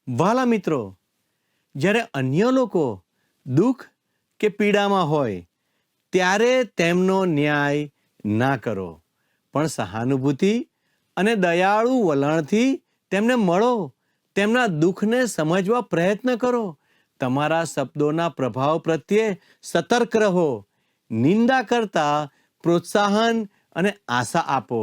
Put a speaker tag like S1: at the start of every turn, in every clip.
S1: વહાલા મિત્રો, જ્યારે અન્ય લોકો દુઃખ કે પીડામાં હોય ત્યારે તેમનો ન્યાય ના કરો, પણ સહાનુભૂતિ અને દયાળુ વલણથી તેમને મળો, તેમના દુઃખને સમજવા પ્રયત્ન કરો. તમારા શબ્દોના પ્રભાવ પ્રત્યે સતર્ક રહો. નિંદા કરતા પ્રોત્સાહન અને આશા આપો.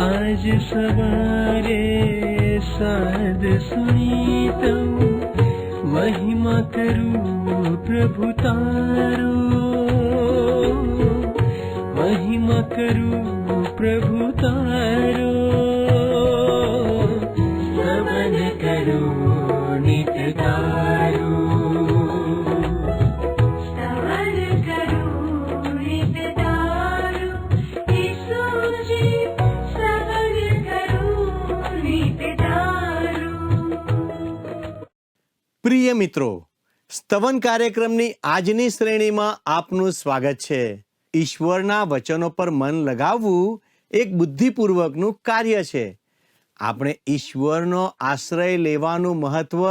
S2: आज सवारे साध सुनी तऊ महिमा करूं प्रभु तारो, महिमा करूं प्रभु तारो, स्तवन करूं नित तारो.
S1: પ્રિય મિત્રો, સ્તવન કાર્યક્રમની આજની શ્રેણીમાં આપનું સ્વાગત છે. ઈશ્વરના વચનો પર મન લગાવવું એક બુદ્ધિપૂર્વકનું કાર્ય છે. આપણે ઈશ્વરનો આશ્રય લેવાનું મહત્વ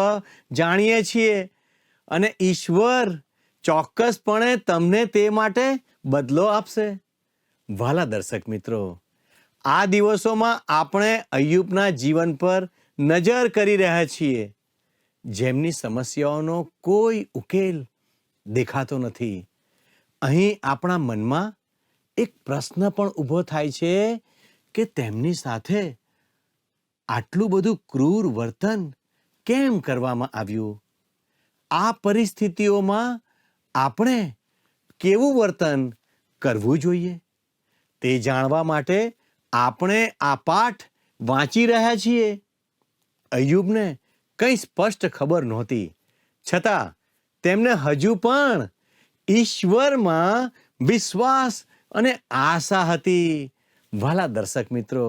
S1: જાણીએ છીએ અને ઈશ્વર ચોક્કસપણે તમને તે માટે બદલો આપશે. વહાલા દર્શક મિત્રો, આ દિવસોમાં આપણે અય્યુબના જીવન પર નજર કરી રહ્યા છીએ, જેમની સમસ્યાઓનો કોઈ ઉકેલ દેખાતો નથી. અહીં આપણા મનમાં એક પ્રશ્ન પણ ઊભો થાય છે કે તેમની સાથે આટલું બધું ક્રૂર વર્તન કેમ કરવામાં આવ્યું? આ પરિસ્થિતિઓમાં આપણે કેવું વર્તન કરવું જોઈએ? તે જાણવા માટે આપણે આ પાઠ વાંચી રહ્યા છીએ. અય્યુબને કંઈ સ્પષ્ટ ખબર નહોતી, છતાં તેમને હજુ પણ ઈશ્વરમાં વિશ્વાસ અને આશા હતી. વહાલા દર્શક મિત્રો,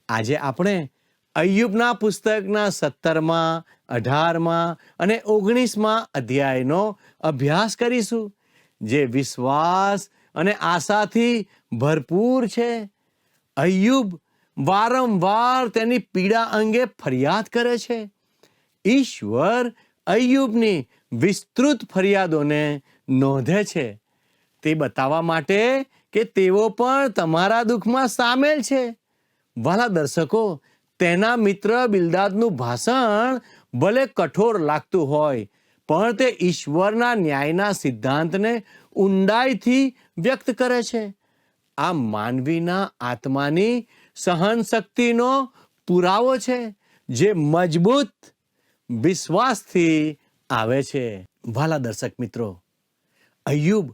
S1: આજે આપણે અય્યુબના પુસ્તકના 17માં, 18માં અને 19માં અધ્યાયનો અભ્યાસ કરીશું, જે વિશ્વાસ અને આશાથી ભરપૂર છે. અય્યુબ વારંવાર તેની પીડા અંગે ફરિયાદ કરે છે. ઈશ્વર અય્યુબની વિસ્તૃત ફરિયાદોને નોંધે છે, તે બતાવવા માટે કે તેઓ પણ તમારા દુઃખમાં સામેલ છે. વહાલા દર્શકો, તેના મિત્ર બિલ્દાદનું ભાષણ ભલે કઠોર લાગતું હોય, પણ તે ઈશ્વરના ન્યાયના સિદ્ધાંતને ઊંડાઈથી વ્યક્ત કરે છે. આ માનવીના આત્માની સહનશક્તિનો પુરાવો છે, જે મજબૂત વિશ્વાસથી આવે છે. વહાલા દર્શક મિત્રો, અય્યુબ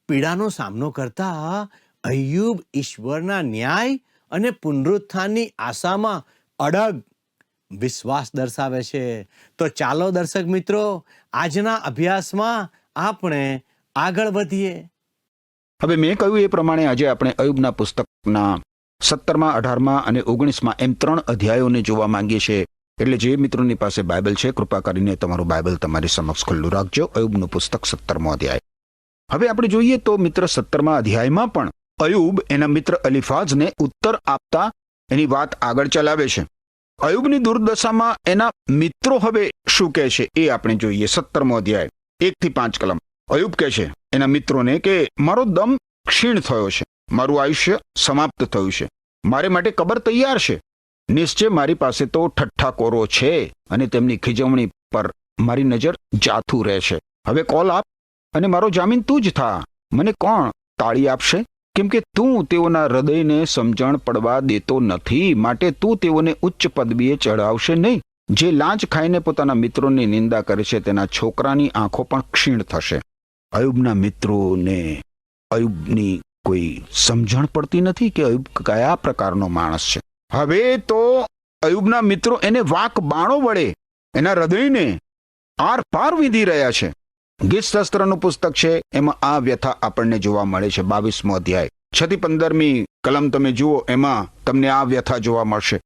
S1: પીડાનો સામનો કરતા અય્યુબ ઈશ્વરના ન્યાય અને પુનરુત્થાનની આશામાં અડગ વિશ્વાસ દર્શાવે છે. તો ચાલો દર્શક મિત્રો, આજના અભ્યાસમાં આપણે આગળ વધીએ.
S3: હવે મેં કહ્યું એ પ્રમાણે આજે આપણે અય્યુબના પુસ્તકના 17માં, 18માં અને 19માં એમ 3 અધ્યાયોને જોવા માંગીએ છીએ. એટલે જે મિત્રોની પાસે બાઇબલ છે, કૃપા કરીને તમારું બાઇબલ તમારી સમક્ષ ખુલ્લું રાખજો. અય્યુબનું પુસ્તક 17મો અધ્યાય. હવે આપણે જોઈએ તો મિત્ર 17મા અધ્યાયમાં પણ અય્યુબ એના મિત્ર અલીફાઝને ઉત્તર આપતા એની વાત આગળ ચલાવે છે. અય્યુબની દુર્દશામાં એના મિત્રો હવે શું કહે છે એ આપણે જોઈએ. 17મો અધ્યાય 1 થી 5 કલમ. અય્યુબ કહે છે એના મિત્રોને કે મારો દમ ક્ષીણ થયો છે, મારું આયુષ્ય સમાપ્ત થયું છે, મારે માટે કબર તૈયાર છે. નિશ્ચય મારી પાસે તો ઠઠ્ઠા કોરો છે અને તેમની ખીજવણી પર મારી નજર જાથું રહે છે. હવે કોલ આપ અને મારો જામીન તું જ થા. મને કોણ તાળી આપશે? કેમ કે તું તેઓના હૃદયને સમજણ પડવા દેતો નથી, માટે તું તેઓને ઉચ્ચ પદવીએ ચઢાવશે નહીં. જે લાંચ ખાઈને પોતાના મિત્રોની નિંદા કરે છે, તેના છોકરાની આંખો પણ ક્ષીણ થશે. અય્યુબના મિત્રોને અય્યુબની કોઈ સમજણ પડતી નથી કે અય્યુબ કયા પ્રકારનો માણસ છે. હવે તો અય્યુબના મિત્રો એને વાક બાણો વડે એના હૃદયને આર પાર વીંધી રહ્યા છે. ગીતશાસ્ત્રનું પુસ્તક છે, એમાં આ વ્યથા આપણને જોવા મળે છે. 22મો અધ્યાય 6 થી 15મી કલમ તમે જુઓ, એમાં તમને આ વ્યથા જોવા મળશે.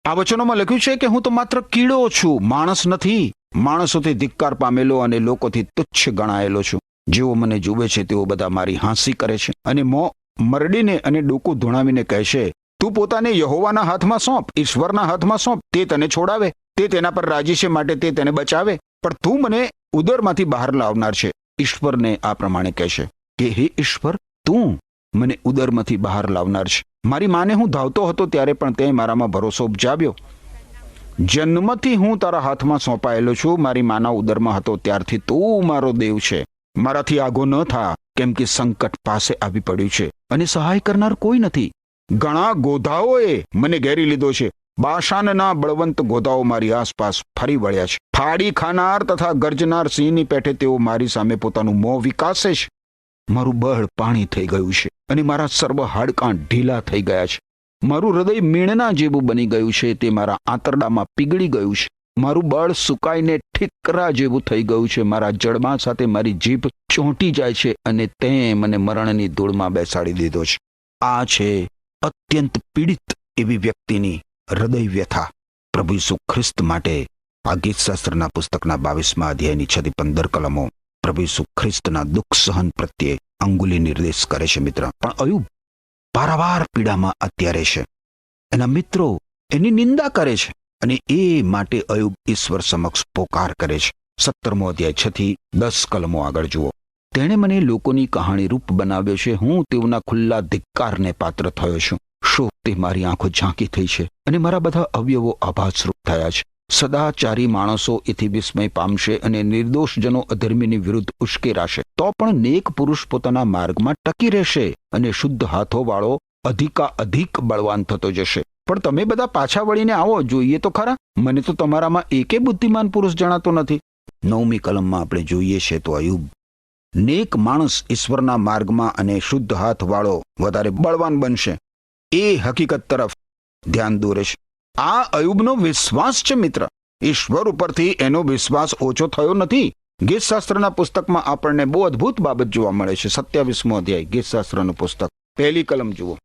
S3: આ વચનોમાં લખ્યું છે કે હું તો માત્ર કીડો છું, માણસ નથી. માણસોથી ધિક્કાર પામેલો અને લોકોથી તુચ્છ ગણાયેલો છું. જેઓ મને જુએ છે તેઓ બધા મારી હાંસી કરે છે અને મોં મરડીને અને ડોકું ધુણાવીને કહે છે, તું પોતાને યહોવાના હાથમાં સોંપ, ઈશ્વરના હાથમાં સોંપ. તે તને છોડાવે, તે તેના પર રાજી છે, માટે તે તેને બચાવે. પણ તું મને ઉદરમાંથી બહાર લાવનાર છે. ઈશ્વરને આ પ્રમાણે કહેશે કે હે ઈશ્વર, તું મને ઉદરમાંથી બહાર લાવનાર છે. મારી માને હું ધાવતો હતો ત્યારે પણ તે મારામાં ભરોસો ઉપજાવ્યો. જન્મથી હું તારા હાથમાં સોંપાયેલો છું. મારી માના ઉદરમાં હતો ત્યારથી તું મારો દેવ છે. મારાથી આગો ન થા, કેમ કે સંકટ પાસે આવી પડ્યું છે અને સહાય કરનાર કોઈ નથી. ઘણા ગોધાઓએ મને ઘેરી લીધો છે. બાશાનના બળવંત ગોધાઓ મારી આસપાસ ફરી વળ્યા છે. ફાડી ખાનાર તથા ગર્જનાર સિંહની પેઠે તેઓ મારી સામે પોતાનું મોં વિકાસે છે. મારું બળ પાણી થઈ ગયું છે અને મારા સર્વ હાડકાં ઢીલા થઈ ગયા છે. મારું હૃદય મીણના જેવું બની ગયું છે, તે મારા આંતરડામાં પીગળી ગયું છે. મારું બળ સુકાઈને ઠીકરા જેવું થઈ ગયું છે. મારા જડબા સાથે મારી જીભ ચોંટી જાય છે અને તે મને મરણની ધૂળમાં બેસાડી દીધો છે. આ છે અત્યંત પીડિત એવી વ્યક્તિની હૃદય વ્યથા. પ્રભુ ઈસુ ખ્રિસ્ત માટે આ ગીતશાસ્ત્રના પુસ્તકના 22મા અધ્યાયની 6 થી 15 કલમો પ્રભુ ઈસુ ખ્રિસ્તના દુઃખ સહન પ્રત્યે અંગુલી નિર્દેશ કરે છે. મિત્ર, પણ અયુબ પારાવાર પીડામાં અત્યારે છે. એના મિત્રો એની નિંદા કરે છે અને એ માટે અયુબ ઈશ્વર સમક્ષ પોકાર કરે છે. 17મો અધ્યાય 6 થી 10 કલમો આગળ જુઓ. તેણે મને લોકોની કહાણી રૂપ બનાવ્યો છે. હું તેઓના ખુલ્લા ધિક્કારને પાત્ર થયો છું. શોકથી મારી આંખો ઝાંકી થઈ છે અને મારા બધા અવયવો આભાસરૂપ થયા છે. સદાચારી માણસો એથી વિસ્મય પામશે અને નિર્દોષજનો અધર્મીની વિરુદ્ધ ઉશ્કેરાશે. તો પણ નેક પુરુષ પોતાના માર્ગમાં ટકી રહેશે અને શુદ્ધ હાથોવાળો અધિક બળવાન થતો જશે. પણ તમે બધા પાછા વળીને આવો, જોઈએ તો ખરા. મને તો તમારામાં એકે બુદ્ધિમાન પુરુષ જણાતો નથી. 9મી કલમમાં આપણે જોઈએ છે તો અયુબ નેક માણસ ઈશ્વરના માર્ગમાં અને શુદ્ધ હાથવાળો વધારે બળવાન બનશે, એ હકીકત તરફ ધ્યાન દોરે છે. આ અયુબનો વિશ્વાસ છે. મિત્ર, ઈશ્વર ઉપરથી એનો વિશ્વાસ ઓછો થયો નથી. ગીતશાસ્ત્રના પુસ્તકમાં આપણને બહુ અદ્ભુત બાબત જોવા મળે છે. 27મો અધ્યાય ગીતશાસ્ત્રનું પુસ્તક, 1લી કલમ જુઓ.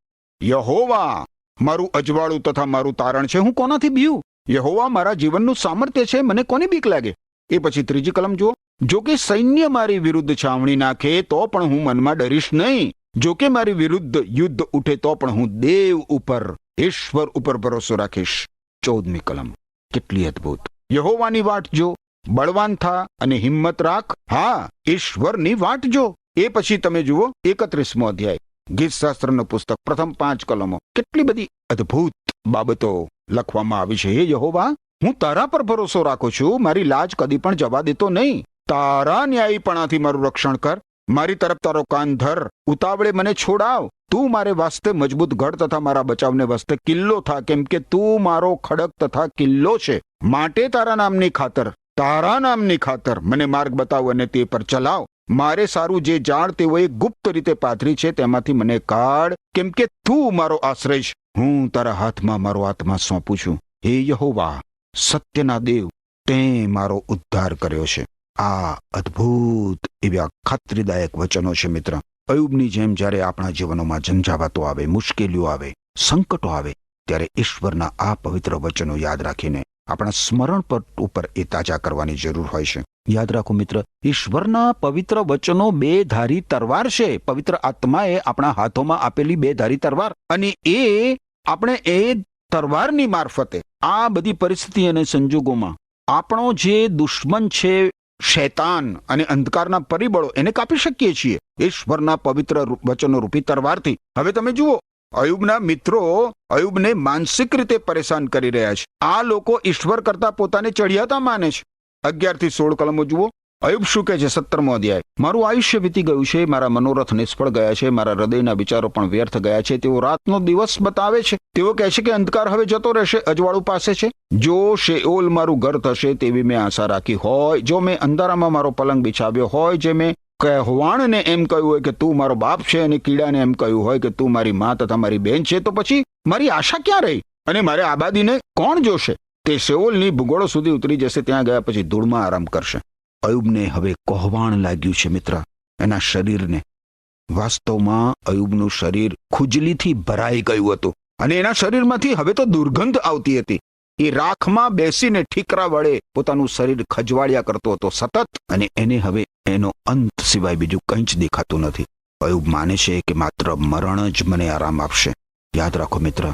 S3: યહોવા મારું અજવાળું તથા મારું તારણ છે, હું કોનાથી બીઉં? યહોવા મારા જીવનનું સામર્થ્ય છે, મને કોની બીક લાગે? એ પછી 3જી કલમ જુઓ. જો કે સૈન્ય મારી વિરુદ્ધ છાવણી નાખે તો પણ હું મનમાં ડરીશ નહીં. જો કે મારી વિરુદ્ધ યુદ્ધ ઉઠે તો પણ હું દેવ ઉપર, ઈશ્વર ઉપર ભરોસો રાખીશ. 14મી કલમ કેટલી અદ્ભુત. યહોવાની વાટ જો, બળવાન થા અને હિંમત રાખ. હા, ઈશ્વરની વાટ જો. એ પછી તમે જુઓ 31મો અધ્યાય ગીતશાસ્ત્રનું પુસ્તક, પ્રથમ 5 કલમો. કેટલી બધી અદ્ભુત બાબતો લખવામાં આવી છે. હે યહોવા, હું તારા પર ભરોસો રાખું છું. મારી લાજ કદી પણ જવા દેતો નહીં. તારા ન્યાયીપણાથી મારું રક્ષણ કર. મારી તરફ તારો કાન ધર. ઉતાવળે મને છોડાવ. તું મારે વાસ્તે મજબૂત ગઢ તથા મારા બચાવને વાસ્તે કિલ્લો થા, કેમ કે તું મારો ખડક તથા કિલ્લો છે. માટે તારા નામની ખાતર મને માર્ગ બતાવ અને તે પર ચલાવ. મારે સારું જે જાણ તેઓએ ગુપ્ત રીતે પાથરી છે તેમાંથી મને કાઢ, કેમ કે તું મારો આશ્રય છે. હું તારા હાથમાં મારો આત્મા સોંપું છું. હે યહોવા, સત્યના દેવ, તે મારો ઉદ્ધાર કર્યો છે. આ અદ્ભુત એવા ખાતરીદાયક વચનો છે. મિત્ર, અયુબની જેમ જ્યારે આપણા જીવનોમાં ઝંઝાવાતો આવે, મુશ્કેલીઓ આવે, સંકટો આવે, ત્યારે ઈશ્વરના આ પવિત્ર વચનો યાદ રાખીને આપણા સ્મરણ ઉપર એ તાજા કરવાની જરૂર હોય છે. યાદ રાખો મિત્ર, ઈશ્વરના પવિત્ર વચનો 2 ધારી તરવાર છે. પવિત્ર આત્માએ આપણા હાથોમાં આપેલી 2 ધારી તરવાર, અને એ આપણે એ તરવારની મારફતે આ બધી પરિસ્થિતિ અને સંજોગોમાં આપણો જે દુશ્મન છે, શૈતાન અને અંધકારના પરિબળો, એને કાપી શકીએ છીએ ઈશ્વરના પવિત્ર વચનો રૂપી તરવારથી. હવે તમે જુઓ, અયુબના મિત્રો અયુબને માનસિક રીતે પરેશાન કરી રહ્યા છે. આ લોકો ઈશ્વર કરતા પોતાને ચડિયાતા માને છે. 11 થી 16 કલમો જુઓ. અયુબ શું કહે છે? 17મો અધ્યાય. મારું આયુષ્ય વીતી ગયું છે, મારા મનોરથ નિષ્ફળ ગયા છે, મારા હૃદયના વિચારો પણ વ્યર્થ ગયા છે. તેઓ રાતનો દિવસ બતાવે છે. તેઓ કહે છે કે અંધકાર હવે જતો રહેશે, અજવાળું પાસે છે. જો શેઓલ મારું ઘર થશે તેવી મેં આશા રાખી હોય, જો મેં અંધારામાં મારો પલંગ બિછાવ્યો હોય, જે મેં કહેવાણને એમ કહ્યું હોય કે તું મારો બાપ છે અને કીડાને એમ કહ્યું હોય કે તું મારી મા તથા મારી બહેન છે, તો પછી મારી આશા ક્યાં રહી અને મારે આબાદીને કોણ જોશે? તે શેઓલની ભૂગોળો સુધી ઉતરી જશે, ત્યાં ગયા પછી ધૂળમાં આરામ કરશે. અયુબને હવે કોહવાણ લાગ્યું છે મિત્ર એના શરીરને. વાસ્તવમાં અયુબનું શરીર ખુજલીથી ભરાઈ ગયું હતું અને એના શરીરમાંથી હવે તો દુર્ગંધ આવતી હતી. એ રાખમાં બેસીને ઠીકરા વડે પોતાનું શરીર ખજવાળ્યા કરતો હતો સતત, અને એને હવે એનો અંત સિવાય બીજું કંઈ જ દેખાતું નથી. અયુબ માને છે કે માત્ર મરણ જ મને આરામ આપશે. યાદ રાખો મિત્ર,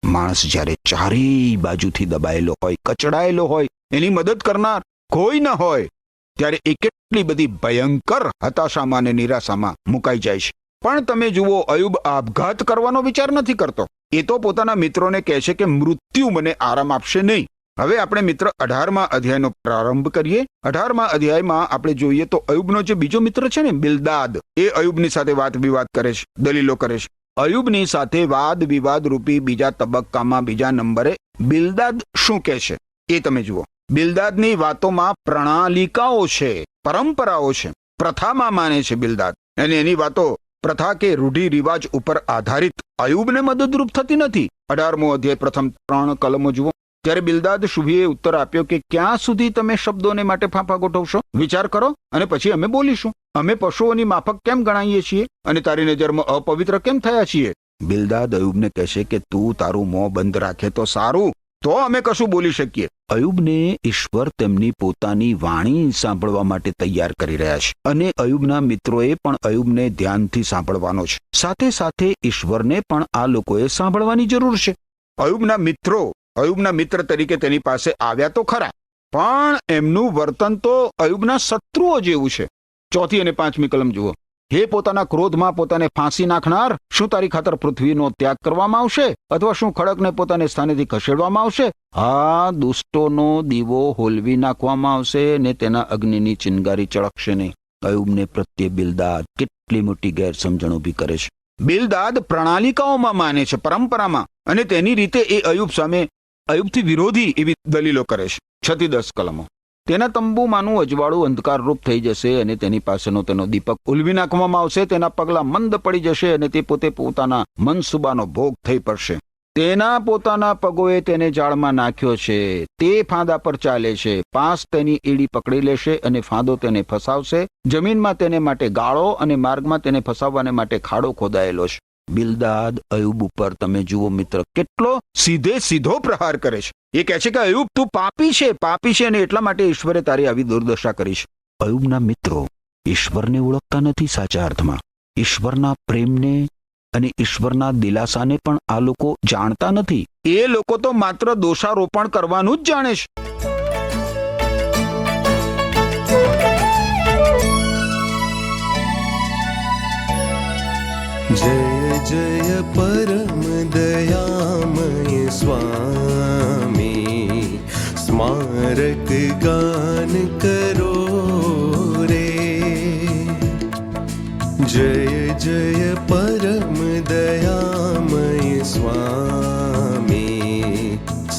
S3: માણસ જ્યારે ચારેય બાજુથી દબાયેલો હોય, કચડાયેલો હોય, એની મદદ કરનાર કોઈ ન હોય, ત્યારે એ કેટલી બધી ભયંકર હતાશામાં અને નિરાશામાં મુકાઈ જાય છે. પણ તમે જુઓ, અયુબ આપઘાત કરવાનો વિચાર નથી કરતો. એ તો પોતાના મિત્રોને કહે છે કે મૃત્યુ મને આરામ આપશે નહીં. હવે આપણે મિત્ર 18મા અધ્યાયનો પ્રારંભ કરીએ. 18મા અધ્યાયમાં આપણે જોઈએ તો અયુબનો જે બીજો મિત્ર છે ને, બિલ્દાદ, એ અયુબની સાથે વાત વિવાદ કરે છે, દલીલો કરે છે. અયુબની સાથે વાદ વિવાદ રૂપી બીજા તબક્કામાં બીજા નંબરે બિલ્દાદ શું કહે છે એ તમે જુઓ. બિલ્દાદની વાતોમાં પ્રણાલિકાઓ છે, પરંપરાઓ છે, પ્રથામાં માને છે બિલ્દાદ, અને એની વાતો પ્રથા કે રૂઢિ રિવાજ ઉપર આધારિત અયુબને મદદરૂપ થતી નથી. 18મો અધ્યાય પ્રથમ 3 કલમો જુઓ. ત્યારે બિલ્દાદ શુભીએ ઉત્તર આપ્યો કે ક્યાં સુધી તમે શબ્દોને માટે ફાંફા ગોઠવશો? વિચાર કરો અને પછી અમે બોલીશું. અમે પશુઓની માફક કેમ ગણાઈએ છીએ અને તારી નજરમાં અપવિત્ર કેમ થયા છીએ? બિલ્દાદ અયુબને કહેશે કે તું તારું મોં બંધ રાખે તો સારું, તો અમે કશું બોલી શકીએ. અયુબને ઈશ્વર તેમની પોતાની વાણી સાંભળવા માટે તૈયાર કરી રહ્યા છે, અને અયુબના મિત્રોએ પણ અયુબને ધ્યાનથી સાંભળવાનો છે. સાથે સાથે ઈશ્વરને પણ આ લોકોએ સાંભળવાની જરૂર છે. અયુબના મિત્રો અયુબના મિત્ર તરીકે તેની પાસે આવ્યા તો ખરા, પણ એમનું વર્તન તો અયુબના શત્રુઓ જેવું છે. 4 અને 5મી કલમ જુઓ. હે પોતાના ક્રોધમાં પોતાને ફાંસી નાખનાર, શું તારી ખાતર પૃથ્વીનો ત્યાગ કરવામાં આવશે, અથવા શું ખડકને પોતાને સ્થાનેથી ખસેડવામાં આવશે? હા, દુષ્ટોનો દીવો હોલવી નાખવામાં આવશે ને તેના અગ્નિની ચિનગારી ચળકશે નહીં. અયુબને પ્રત્યે બિલ્દાદ કેટલી મોટી ગેરસમજણ ઊભી કરે છે. બિલ્દાદ પ્રણાલિકાઓમાં માને છે, પરંપરામાં, અને તેની રીતે એ અયુબ સામે અયુબથી વિરોધી એવી દલીલો કરે છે. 6 થી 10 કલમો. તેના તંબુમાંનું અજવાળું અંધકારરૂપ થઈ જશે અને તેની પાસેનો તેનો દીપક ઉલવી નાખવામાં આવશે. તેના પગલા મંદ પડી જશે અને તે પોતે પોતાના મનસુબાનો ભોગ થઈ પડશે. તેના પોતાના પગોએ તેને જાળમાં નાખ્યો છે, તે ફાંદા પર ચાલે છે. પાંસ તેની એડી પકડી લેશે અને ફાંદો તેને ફસાવશે. જમીનમાં તેને માટે ગાળો અને માર્ગમાં તેને ફસાવવાને માટે ખાડો ખોદાયેલો છે. બિલ્દાદ અયુબ ઉપર તમે જુઓ મિત્ર, કેટલો સીધો પ્રહાર કરે છે. એ કહે છે કે અયુબ તું પાપી છે અને એટલા માટે ઈશ્વરે તારી આવી દુર્દશા કરી છે. અયુબના મિત્રો ઈશ્વરને ઓળખતા નથી સાચા અર્થમાં. ઈશ્વરના પ્રેમને અને ઈશ્વરના દિલાસાને પણ આ લોકો જાણતા નથી. એ લોકો તો માત્ર દોષારોપણ કરવાનું જ જાણે છે.
S2: जय जय परम दयामय स्वामी, स्मारक गान करो रे. जय जय परम दयामय स्वामी,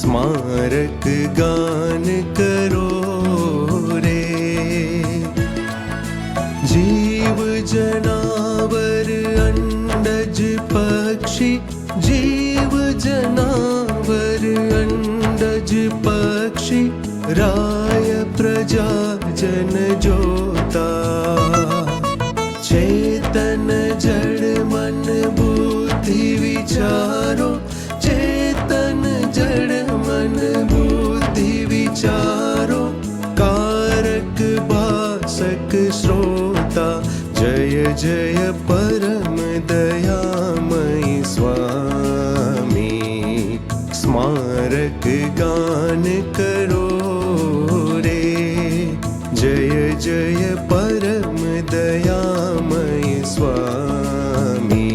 S2: स्मारक गान करो रे. जीव जनावर अंडज पक्षी, जीव जनावर अंडज पक्षी, राय प्रजा जन जोता. चेतन जड़ मन बुद्धि विचारो, चेतन जड़ मन बुद्धि विचारो, कारक भासक श्रोता. जय जय परम दयामय स्वामी, स्मारक गान करो रे. जय जय परम दयामय स्वामी.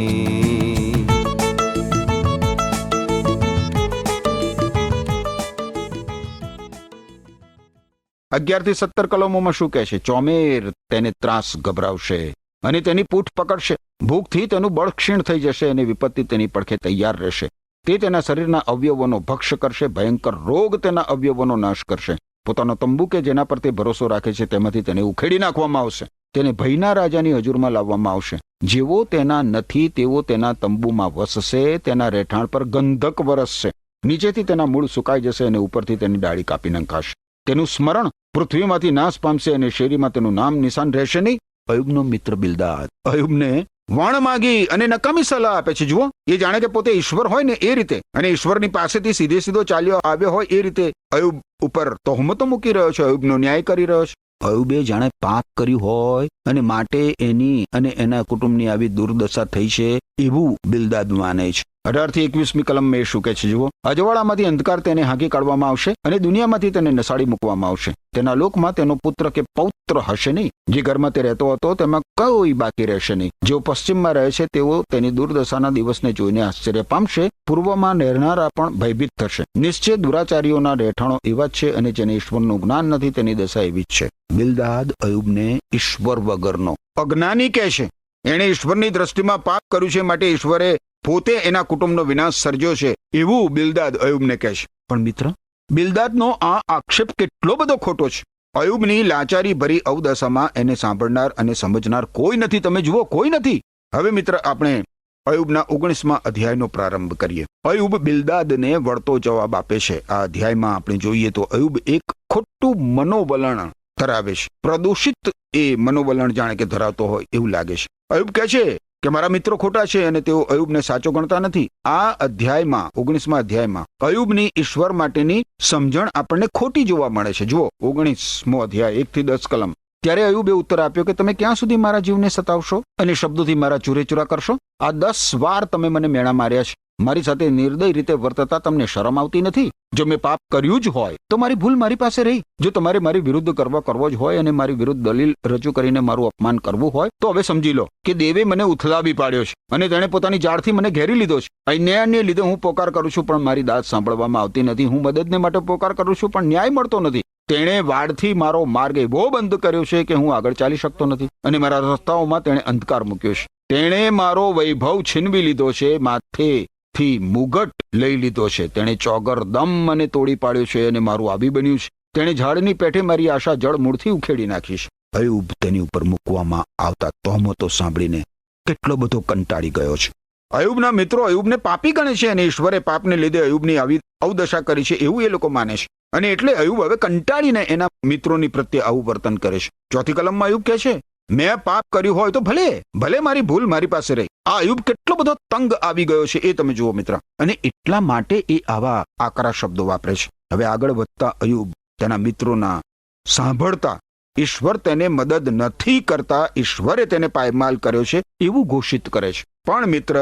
S3: 11 થી 17 કલમોમાં શું કહે છે? ચોમેર તેને ત્રાસ ગભરાવશે અને તેની પીઠ પકડશે. ભૂખથી તેનું બળ ક્ષીણ થઈ જશે અને વિપત્તિ તેની પડખે તૈયાર રહેશે. તે તેના શરીરના અવયવોનો ભક્ષ કરશે. ભયંકર રોગ તેના અવયવોનો નાશ કરશે. પોતાનો તંબુ કે જેના પર તે ભરોસો રાખે છે તેમાંથી તેને ઉખેડી નાખવામાં આવશે. તેને ભયના રાજાની હજુરમાં લાવવામાં આવશે. જેવો તેના નથી તેવો તેના તંબુમાં વસશે. તેના રહેઠાણ પર ગંધક વરસશે. નીચેથી તેના મૂળ સુકાઈ જશે અને ઉપરથી તેની ડાળી કાપી નંખાશે. તેનું સ્મરણ પૃથ્વીમાંથી નાશ પામશે અને શેરીમાં તેનું નામ નિશાન રહેશે નહીં. અયુબનો મિત્ર બિલ્દાદ અયુબને વણ માગી અને નકામી સલાહ આપે છે. જુઓ, એ જાણે કે પોતે ઈશ્વર હોય ને એ રીતે, અને ઈશ્વરની પાસેથી સીધો ચાલ્યો આવ્યો હોય એ રીતે અયુબ ઉપર તહોમતો મૂકી રહ્યો છે, અયુબનો ન્યાય કરી રહ્યો છે. અયુબે જાણે પાપ કર્યું હોય અને માટે એની અને એના કુટુંબની આવી દુર્દશા થઈ છે એવું બિલ્દાદ માને છે. 18 થી 21મી કલમમાં એ શું કહે છે? જુઓ, અજવાળામાંથી અંધકાર તેને હાંકી કાઢવામાં આવશે અને દુનિયામાંથી તેને નસાડી મૂકવામાં આવશે. તેના લોકમાં તેનો પુત્ર કે પૌત્ર હશે નહીં. જે ઘરમાં તે રહેતો હતો તેમાં કોઈ બાકી રહેશે નહીં. જેઓ પશ્ચિમમાં રહે છે તેઓ તેની દુર્દશાના દિવસને જોઈને આશ્ચર્ય પામશે. પૂર્વમાં રહેનારા પણ ભયભીત થશે. નિશ્ચય દુરાચારીઓના રહેઠાણો એવા જ છે અને જેને ઈશ્વરનું જ્ઞાન નથી તેની દશા એવી જ છે. બિલ્દાદ અયુબને ઈશ્વર વગરનો અજ્ઞાની કહે છે. એણે ઈશ્વરની દ્રષ્ટિમાં પાપ કર્યું છે માટે ઈશ્વરે પોતે એના કુટુંબનો વિનાશ સર્જ્યો છે એવું બિલ્દાદ અયુબને કહે છે. પણ મિત્ર, બિલ્દાદનો આ આક્ષેપ કેટલો બધો ખોટો છે. અયુબની લાચારી ભરી અવદશામાં એને સાંભળનાર અને સમજનાર કોઈ નથી. તમે જુઓ, કોઈ નથી. હવે મિત્ર, આપણે અયુબના 19મા અધ્યાયનો પ્રારંભ કરીએ. અયુબ બિલ્દાદને વળતો જવાબ આપે છે. આ અધ્યાયમાં આપણે જોઈએ તો અયુબ એક ખોટું મનોવલણ ધરાવે છે. પ્રદૂષિત એ મનોવલણ જાણે કે ધરાવતો હોય એવું લાગે છે. અયુબ કહે છે કે મારા મિત્રો ખોટા છે અને તેઓ અયુબને સાચો ગણતા નથી. આ અધ્યાયમાં 19મા અધ્યાયમાં અયુબની ઈશ્વર માટેની સમજણ આપણને ખોટી જોવા મળે છે. જુઓ, 19મો અધ્યાય 1 થી 10 કલમ. ત્યારે અયુબે ઉત્તર આપ્યો કે તમે ક્યાં સુધી મારા જીવને સતાવશો અને શબ્દોથી મારા ચૂરેચૂરા કરશો? આ 10 વાર તમે મને મેણા માર્યા છે. મારી સાથે નિર્દય રીતે વર્તતા તમને શરમ આવતી નથી? જો મેં પાપ કર્યું જ હોય તો મારી ભૂલ મારી પાસે રહી. જો તમારે મારી વિરુદ્ધ કરવો જ હોય અને મારી વિરુદ્ધ દલીલ રજૂ કરીને મારું અપમાન કરવું હોય તો હવે સમજી લો કે દેવે મને ઉથલાવી પાડ્યો છે અને તેણે પોતાની જાળથી મને ઘેરી લીધો છે. અન્યાયને લીધે હું પોકાર કરું છું પણ મારી દાદ સાંભળવામાં આવતી નથી. હું મદદને માટે પોકાર કરું છું પણ ન્યાય મળતો નથી. તેણે વાડથી મારો માર્ગ એવો બંધ કર્યો છે કે હું આગળ ચાલી શકતો નથી અને મારા રસ્તાઓમાં તેણે અંધકાર મૂક્યો છે. તેણે મારો વૈભવ છીનવી લીધો છે, માથેથી મુગટ લઈ લીધો છે. તેણે ચોગર દમ મને તોડી પાડ્યો છે અને મારું આવી બન્યું છે. તેણે ઝાડની પેઠે મારી આશા જળ મૂળથી ઉખેડી નાખી છે. અયુબ તેની ઉપર મૂકવામાં આવતા તહોમતો સાંભળીને કેટલો બધો કંટાળી ગયો છે. અયુબના મિત્રો અયુબને પાપી ગણે છે અને ઈશ્વરે પાપને લીધે અયુબની આવી અવદશા કરી છે એવું એ લોકો માને છે. અને એટલે અયુબ હવે કંટાળીને એના મિત્રોની પ્રત્યે આવું વર્તન કરે છે. 4થી કલમમાં અયુબ કહે છે, મેં પાપ કર્યું હોય તો ભલે મારી ભૂલ મારી પાસે રહી. આ અયુબ કેટલો બધો તંગ આવી ગયો છે એ તમે જુઓ મિત્ર. અને એટલા માટે એ આવા આકરા શબ્દો વાપરે છે. હવે આગળ વધતા અયુબ તેના મિત્રોના સાંભળતા ઈશ્વર તેને મદદ નથી કરતા, ઈશ્વરે તેને પાયમાલ કર્યો છે એવું ઘોષિત કરે છે. પણ મિત્ર,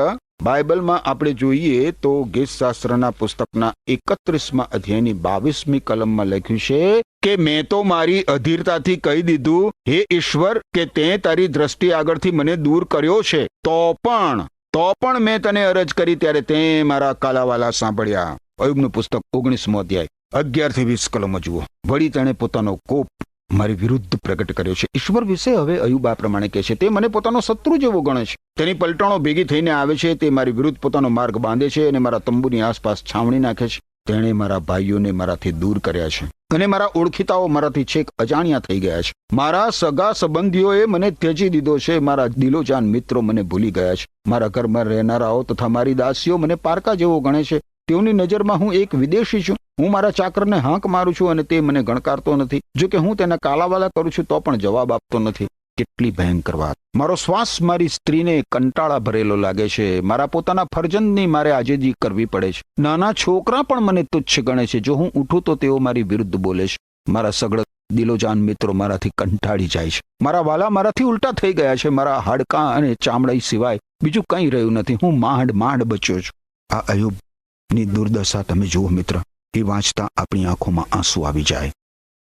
S3: બાઇબલમાં આપણે જોઈએ તો ગીતશાસ્ત્રના પુસ્તકના 31મા અધ્યાયની 22મી કલમમાં લખ્યું છે કે મેં તો મારી અધીરતાથી કહી દીધું, હે ઈશ્વર, કે તે તારી દ્રષ્ટિ આગળથી મને દૂર કર્યો છે, તો પણ મેં તને અરજ કરી ત્યારે તે મારા કાલાવાલા સાંભળ્યા. અયુબનું પુસ્તક 19મો અધ્યાય 11 થી 20 કલમો જુઓ. વળી તેણે પોતાનો કોપ મારી વિરુદ્ધ પ્રગટ કર્યો છે. ઈશ્વર વિશે હવે અયુબ આ પ્રમાણે કહે છે, તે મને પોતાનો શત્રુ જેવો ગણે છે. તેની પલટણો ભેગી થઈને આવે છે. તે મારી વિરુદ્ધ પોતાનો માર્ગ બાંધે છે અને મારા તંબુની આસપાસ છાવણી નાખે છે. તેણે મારા ભાઈઓને મારાથી દૂર કર્યા છે અને મારા ઓળખીતાઓ મારાથી છેક અજાણ્યા થઈ ગયા છે. મારા સગા સંબંધીઓએ મને ત્યજી દીધો છે. મારા દિલોજાન મિત્રો મને ભૂલી ગયા છે. મારા ઘરમાં રહેનારાઓ તથા મારી દાસીઓ મને પારકા જેવો ગણે છે. તેઓની નજરમાં હું એક વિદેશી છું. હું મારા ચાકરને હાંક મારું છું અને તે મને ગણકારતો નથી. જો કે હું તેના કાલાવાલા કરું છું તો પણ જવાબ આપતો નથી. કેટલી ભયંકર વાત! મારો શ્વાસ મારી સ્ત્રીને કંટાળા ભરેલો લાગે છે. મારા પોતાના ફરજંદની મારે આજેજી કરવી પડે છે. નાના છોકરા પણ મને તુચ્છ ગણે છે. જો હું ઉઠું તો તેઓ મારી વિરુદ્ધ બોલે છે. મારા સગળ દિલોજાન મિત્રો મારાથી કંટાળી જાય છે. મારા વાલા મારાથી ઉલટા થઈ ગયા છે. મારા હાડકાં અને ચામડાઈ સિવાય બીજું કંઈ રહ્યું નથી. હું માંડ બચ્યો છું. આ અયુબની દુર્દશા તમે જુઓ મિત્ર. એ વાંચતા આપણી આંખોમાં આંસુ આવી જાય.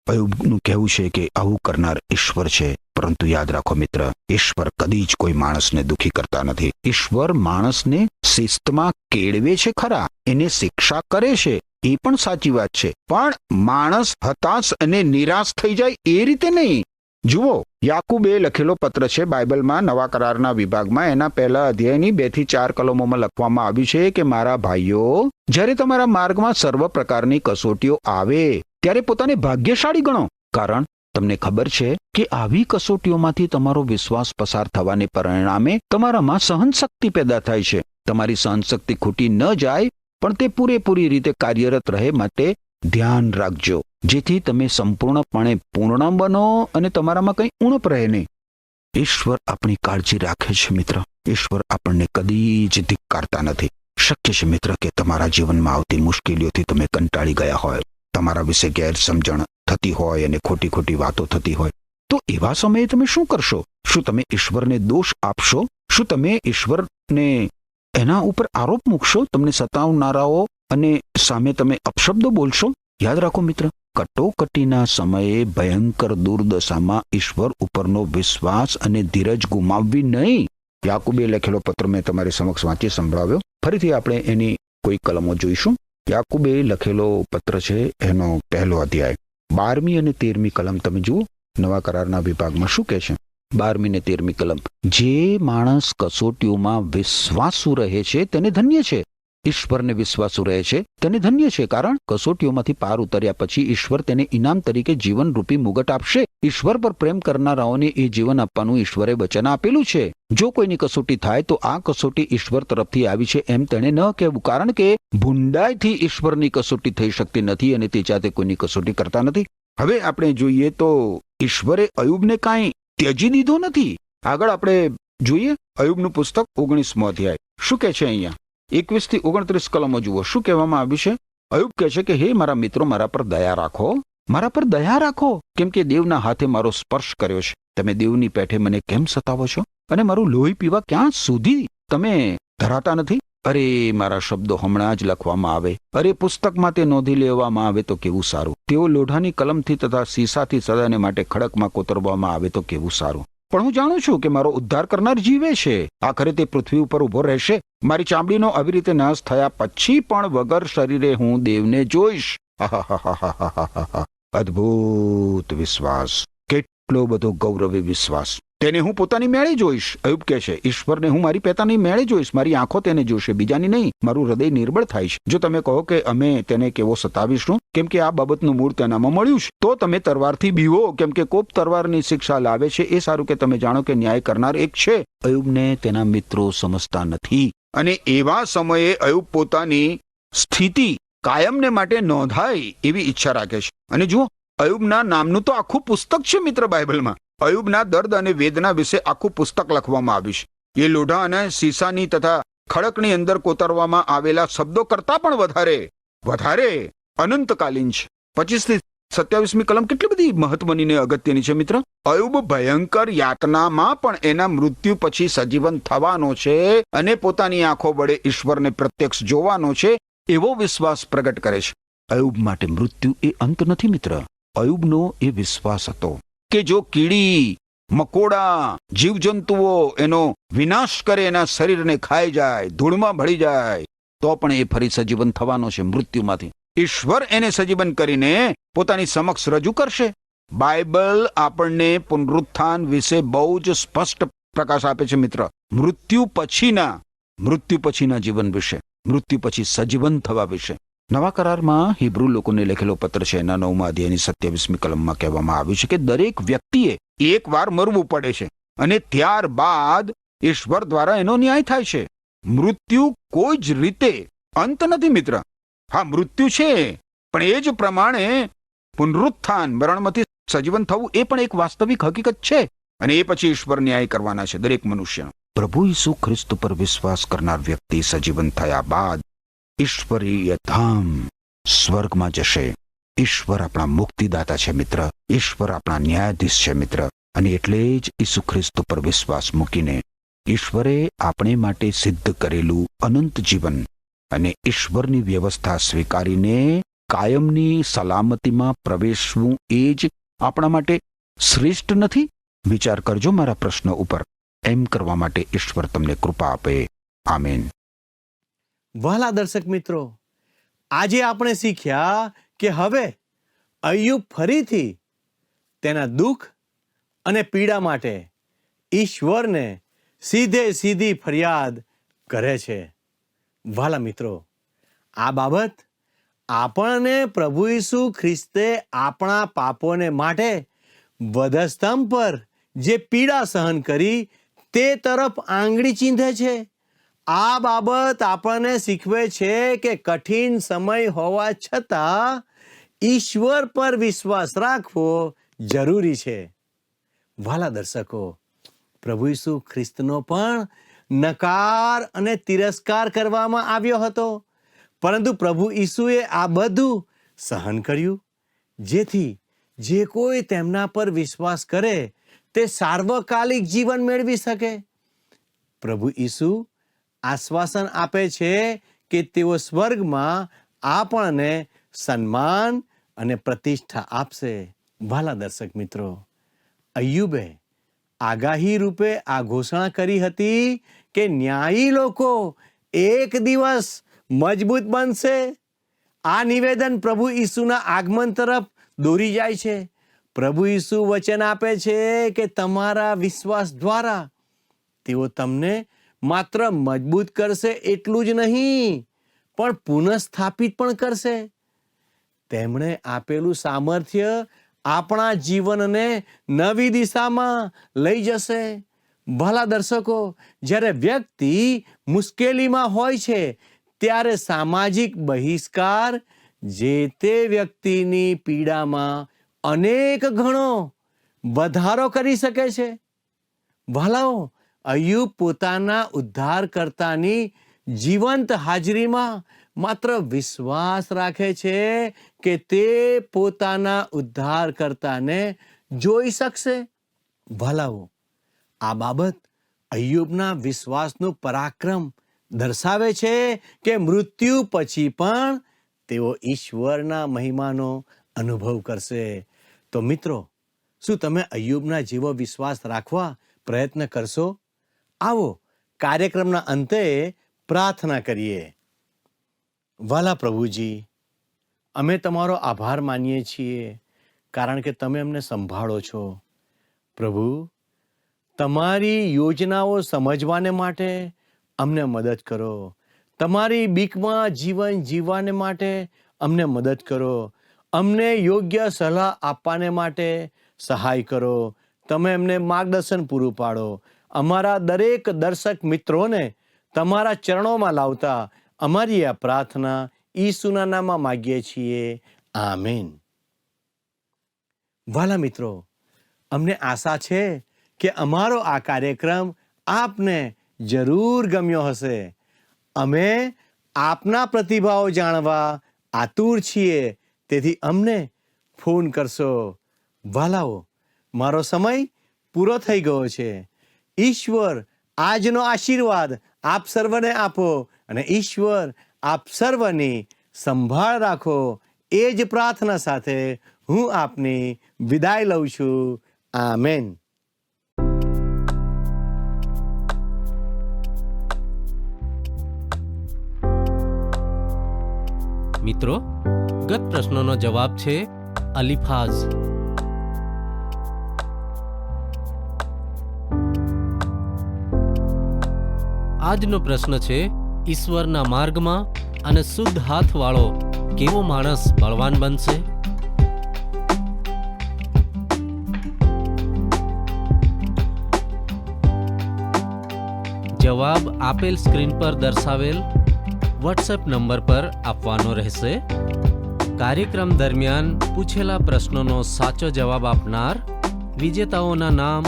S3: અયુબનું કહેવું છે કે આવું કરનાર ઈશ્વર છે. પરંતુ યાદ રાખો મિત્ર, ઈશ્વર કદી જ કોઈ માણસને દુઃખી કરતા નથી. ઈશ્વર માણસને શિસ્તમાં કેળવે છે ખરા, એને શિક્ષા કરે છે એ પણ સાચી વાત છે, પણ માણસ હતાશ અને નિરાશ થઈ જાય એ રીતે નહીં. જુઓ, યાકૂબે લખેલો પત્ર છે બાઇબલમાં નવા કરારના વિભાગમાં એના પહેલા અધ્યાયની 2 થી 4 કલમોમાં લખવામાં આવ્યું છે કે મારા ભાઈઓ, જ્યારે તમારા માર્ગમાં સર્વ પ્રકારની કસોટીઓ આવે ત્યારે પોતાને ભાગ્યશાળી ગણો. કારણ તમને ખબર છે કે આવી કસોટીઓમાંથી તમારો વિશ્વાસ પસાર થવાને પરિણામે તમારામાં સહનશક્તિ પેદા થાય છે. તમારી સહનશક્તિ ખૂટી ન જાય પણ તે પૂરેપૂરી રીતે કાર્યરત રહે માટે ધ્યાન રાખજો. જેથી તમે સંપૂર્ણપણે પૂર્ણ બનો અને તમારામાં કંઈ ઉણપ રહે નહીં. ઈશ્વર આપણી કાળજી રાખે છે મિત્ર. ઈશ્વર આપણને કદી જ ધિક્કારતા નથી. શક્ય છે મિત્ર કે તમારા જીવનમાં આવતી મુશ્કેલીઓથી તમે કંટાળી ગયા હોય, તમારા વિશે ગેરસમજણ થતી હોય અને ખોટી ખોટી વાતો થતી હોય, તો એવા સમયે તમે શું કરશો? શું તમે ઈશ્વરને દોષ આપશો? શું તમે ઈશ્વરને એના ઉપર આરોપ મૂકશો? તમને સતાવનારાઓ અને સામે તમે અપશબ્દો બોલશો? યાદ રાખો મિત્ર, કટોકટીના સમયે ભયંકર દુર્દશામાં ઈશ્વર ઉપરનો વિશ્વાસ અને ધીરજ ગુમાવવી નહીં. યાકુબે લખેલો પત્ર મેં તમારી સમક્ષ વાંચી સંભળાવ્યો. ફરીથી આપણે એની કોઈ કલમો જોઈશું. યાકુબે લખેલો પત્ર છે એનો 1લો અધ્યાય 12મી અને 13મી કલમ તમે જુઓ. નવા કરારના વિભાગમાં શું કહે છે? 12મી ને 13મી કલમ. જે માણસ કસોટીઓમાં વિશ્વાસુ રહે છે તેને ધન્ય છે. ઈશ્વરને વિશ્વાસુ રહે છે તેને ધન્ય છે, કારણ કસોટીઓમાંથી પાર ઉતર્યા પછી ઈશ્વર તેને ઇનામ તરીકે જીવનરૂપી મુગટ આપશે. ઈશ્વર પર પ્રેમ કરનારાઓને એ જીવન આપવાનું ઈશ્વરે વચન આપેલું છે. જો કોઈની કસોટી થાય તો આ કસોટી ઈશ્વર તરફથી આવી છે એમ તેણે ન કહેવું, કારણ કે ભૂંડાઈથી ઈશ્વરની કસોટી થઈ શકતી નથી અને તે જાતે કોઈની કસોટી કરતા નથી. હવે આપણે જોઈએ તો ઈશ્વરે અયુબને કાંઈ ત્યજી દીધો નથી. આગળ આપણે જોઈએ અયુબનું પુસ્તક 19મો અધ્યાય. શું કહે છે અહીંયા? 21 થી 29 કલમો જુઓ. શું કહેવામાં આવ્યું છે? અયુબ કહે છે કે હે મારા મિત્રો, મારા પર દયા રાખો, મારા પર દયા રાખો, કેમ કે દેવના હાથે મારો સ્પર્શ કર્યો છે. તમે દેવની પેઠે મને કેમ સતાવો છો? અને મારું લોહી પીવા ક્યાં સુધી તમે ધરાતા નથી? અરે મારા શબ્દો હમણાં જ લખવામાં આવે, અરે પુસ્તકમાં તે નોંધી લેવામાં આવે તો કેવું સારું. તેઓ લોઢાની કલમથી તથા સીસાથી સદાને માટે ખડકમાં કોતરવામાં આવે તો કેવું સારું. પણ હું જાણું છું કે મારો ઉદ્ધાર કરનાર જીવે છે. આખરે તે પૃથ્વી ઉપર ઉભો રહેશે. મારી ચામડીનો આવી રીતે નાશ થયા પછી પણ વગર શરીરે હું દેવને જોઈશ. અદ્ભુત વિશ્વાસ, કેટલો બધો ગૌરવી વિશ્વાસ. તેને હું પોતાની મેળે જોઈશ. અયુબ કહે છે ઈશ્વરને હું મારી પોતાની મેળે જોઈશ. મારી આંખો તેને જોશે, બીજાની નહીં. મારું હૃદય નિર્બળ થાય છે. જો તમે કહો કે અમે તેને કેવો સતાવીશું, કેમ કે આ બાબતનું મૂળ તેનામાં મળ્યું છે, તો તમે તરવારથી બીવો, કેમ કે કોપ તરવારની શિક્ષા લાવે છે. એ સારું કે તમે જાણો કે ન્યાય કરનાર એક છે. અયુબને તેના મિત્રો સમજતા નથી અને એવા સમયે અયુબ પોતાની સ્થિતિ કાયમને માટે નોંધાય એવી ઈચ્છા રાખે છે. અને જુઓ, અયુબના નામનું તો આખું પુસ્તક છે મિત્ર બાઇબલમાં. અયુબના દર્દ અને વેદના વિશે આખું પુસ્તક લખવામાં આવ્યું છે. એ લોઢા અને સીસાની તથા ખડકની અંદર કોતરવામાં આવેલા શબ્દો કરતા પણ વધારે અનંતકાલીન છે. 25 થી 27મી કલમ કેટલી બધી મહત્વની ને અગત્યની છે મિત્ર. અયુબ ભયંકર યાતનામાં પણ એના મૃત્યુ પછી સજીવન થવાનો છે અને પોતાની આંખો વડે ઈશ્વરને પ્રત્યક્ષ જોવાનો છે એવો વિશ્વાસ પ્રગટ કરે છે. અયુબ માટે મૃત્યુ એ અંત નથી મિત્ર. અયુબનો એ વિશ્વાસ હતો કે જો કીડી મકોડા જીવજંતુઓ એનો વિનાશ કરે, એના શરીરને ખાઈ જાય, ધૂળમાં ભળી જાય, તો પણ એ ફરી સજીવન થવાનો છે મૃત્યુમાંથી. ઈશ્વર એને સજીવન કરીને પોતાની સમક્ષ રજૂ કરશે. બાઇબલ આપણને પુનરુત્થાન વિશે બહુ જ સ્પષ્ટ પ્રકાશ આપે છે મિત્ર. મૃત્યુ પછીના જીવન વિશે, મૃત્યુ પછી સજીવન થવા વિશે. નવા કરારમાં હિબ્રુ લોકોને લખેલો પત્ર છે એના 9મા અધ્યાયની 27મી કલમમાં કહેવામાં આવ્યું છે કે દરેક વ્યક્તિએ એકવાર મરવું પડે છે અને ત્યારબાદ ઈશ્વર દ્વારા એનો ન્યાય થાય છે. મૃત્યુ કોઈ જ રીતે અંત નથી મિત્ર. હા, મૃત્યુ છે, પણ એ જ પ્રમાણે પુનરુત્થાન, મરણમાંથી સજીવન થવું એ પણ એક વાસ્તવિક હકીકત છે. અને એ પછી ઈશ્વર ન્યાય કરવાના છે દરેક મનુષ્ય. પ્રભુ ઈસુ ખ્રિસ્ત પર વિશ્વાસ કરનાર વ્યક્તિ સજીવન થયા બાદ ઈશ્વરીય ધામ સ્વર્ગમાં જશે. ઈશ્વર આપણા મુક્તિદાતા છે મિત્ર. ઈશ્વર આપણા ન્યાયાધીશ છે મિત્ર. અને એટલે જ ઈસુ ખ્રિસ્ત પર વિશ્વાસ મૂકીને ઈશ્વરે આપણે માટે સિદ્ધ કરેલું અનંત જીવન અને ઈશ્વરની વ્યવસ્થા સ્વીકારીને કાયમની સલામતીમાં પ્રવેશવું એ જ આપણા માટે શ્રેષ્ઠ નથી? વિચાર કરજો મારા પ્રશ્ન ઉપર. એમ કરવા માટે ઈશ્વર તમને કૃપા આપે. આમેન.
S1: વહાલા દર્શક મિત્રો, આજે આપણે શીખ્યા કે હવે અય્યુબ ફરીથી તેના દુઃખ અને પીડા માટે ઈશ્વરને સીધી ફરિયાદ કરે છે. વહાલા મિત્રો, આ બાબત આપણને પ્રભુ ઈસુ ખ્રિસ્તે આપણા પાપોને માટે વધસ્તંભ પર જે પીડા સહન કરી તે તરફ આંગળી ચીંધે છે. આ બાબત આપણને શીખવે છે કે કઠિન સમય હોવા છતાં ઈશ્વર પર વિશ્વાસ રાખવો જરૂરી છે. વાલા દર્શકો, પ્રભુ ઈસુ ખ્રિસ્તનો પણ નકાર અને તિરસ્કાર કરવામાં આવ્યો હતો, પરંતુ પ્રભુ ઈસુએ આ બધું સહન કર્યું, જેથી જે કોઈ તેમના પર વિશ્વાસ કરે તે સાર્વકાલિક જીવન મેળવી શકે. પ્રભુ ઈસુ આશ્વાસન આપે છે કે તેઓ સ્વર્ગમાં આપણને સન્માન અને પ્રતિષ્ઠા આપશે. વાલા દર્શક મિત્રો, અય્યુબે આગાહી રૂપે આ ઘોષણા કરી હતી કે ન્યાયી લોકો એક દિવસ મજબૂત બનશે. આ નિવેદન પ્રભુ ઈસુના આગમન તરફ દોરી જાય છે. પ્રભુ ઈસુ વચન આપે છે કે તમારા વિશ્વાસ દ્વારા તેઓ તમને માત્ર મજબૂત કરશે એટલું જ નહીં, પણ પુનઃસ્થાપિત પણ કરશે. તેમણે આપેલું સામર્થ્ય આપણા જીવનને નવી દિશામાં લઈ જશે. ભલા દર્શકો, જ્યારે વ્યક્તિ મુશ્કેલીમાં હોય છે ત્યારે સામાજિક બહિષ્કાર જે તે વ્યક્તિની પીડામાં અનેક ગણો વધારો કરી શકે છે. ભલાઓ, અય્યુબ પોતાના ઉદ્ધારકર્તાની જીવંત હાજરીમાં માત્ર વિશ્વાસ રાખે છે કે તે પોતાના ઉદ્ધારકર્તાને જોઈ શકશે. ભલાઓ, આ બાબત અય્યુબના વિશ્વાસનું પરાક્રમ દર્શાવે છે કે મૃત્યુ પછી પણ તેઓ ઈશ્વરના મહિમાનો અનુભવ કરશે. તો મિત્રો, શું તમે અય્યુબના જેવો વિશ્વાસ રાખવા પ્રયત્ન કરશો? આવો કાર્યક્રમના અંતે પ્રાર્થના કરીએ. વાલા પ્રભુજી, અમે તમારો આભાર માનીએ છીએ કારણ કે તમે અમને સંભાળો છો. પ્રભુ, તમારી યોજનાઓ સમજવાને માટે અમને મદદ કરો. તમારી બીકમાં જીવન જીવવાને માટે અમને મદદ કરો. અમને યોગ્ય સલાહ આપવાને માટે સહાય કરો. તમે અમને માર્ગદર્શન પૂરું પાડો. અમારા દરેક દર્શક મિત્રોને તમારા ચરણોમાં લાવતા અમારી આ પ્રાર્થના ઈસુના નામમાં માગીએ છીએ. આમીન. વાલા મિત્રો, અમને આશા છે કે અમારો આ કાર્યક્રમ આપને જરૂર ગમ્યો હશે. અમે આપના પ્રતિભાવો જાણવા આતુર છીએ, તેથી અમને ફોન કરશો. વાલાઓ, મારો સમય પૂરો થઈ ગયો છે. ઈશ્વર આજનો આશીર્વાદ આપ સર્વને આપો અને ઈશ્વર આપ સર્વની સંભાળ રાખો. એ જ પ્રાર્થના સાથે હું આપની વિદાય લઉં છું. આમેન.
S4: મિત્રો, ગત પ્રશ્નનો જવાબ છે અલીફાઝ. આજનો પ્રશ્ન છે, ઈશ્વરના માર્ગમાં અને શુદ્ધ હાથવાળો કેવો માણસ બળવાન બનશે? જવાબ આપેલ સ્ક્રીન પર દર્શાવેલ વોટ્સએપ નંબર પર આપવાનો રહેશે. કાર્યક્રમ દરમિયાન પૂછેલા પ્રશ્નોનો સાચો જવાબ આપનાર વિજેતાઓના નામ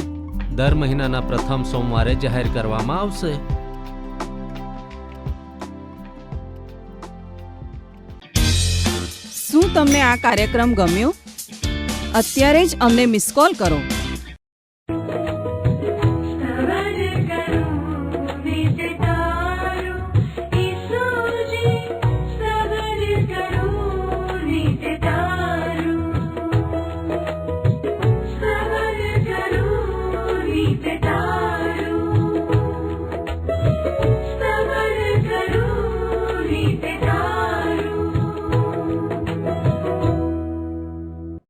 S4: દર મહિનાના પ્રથમ સોમવારે જાહેર કરવામાં આવશે.
S5: શું તમને આ કાર્યક્રમ ગમ્યો? અત્યારે જ અમને મિસ કોલ કરો.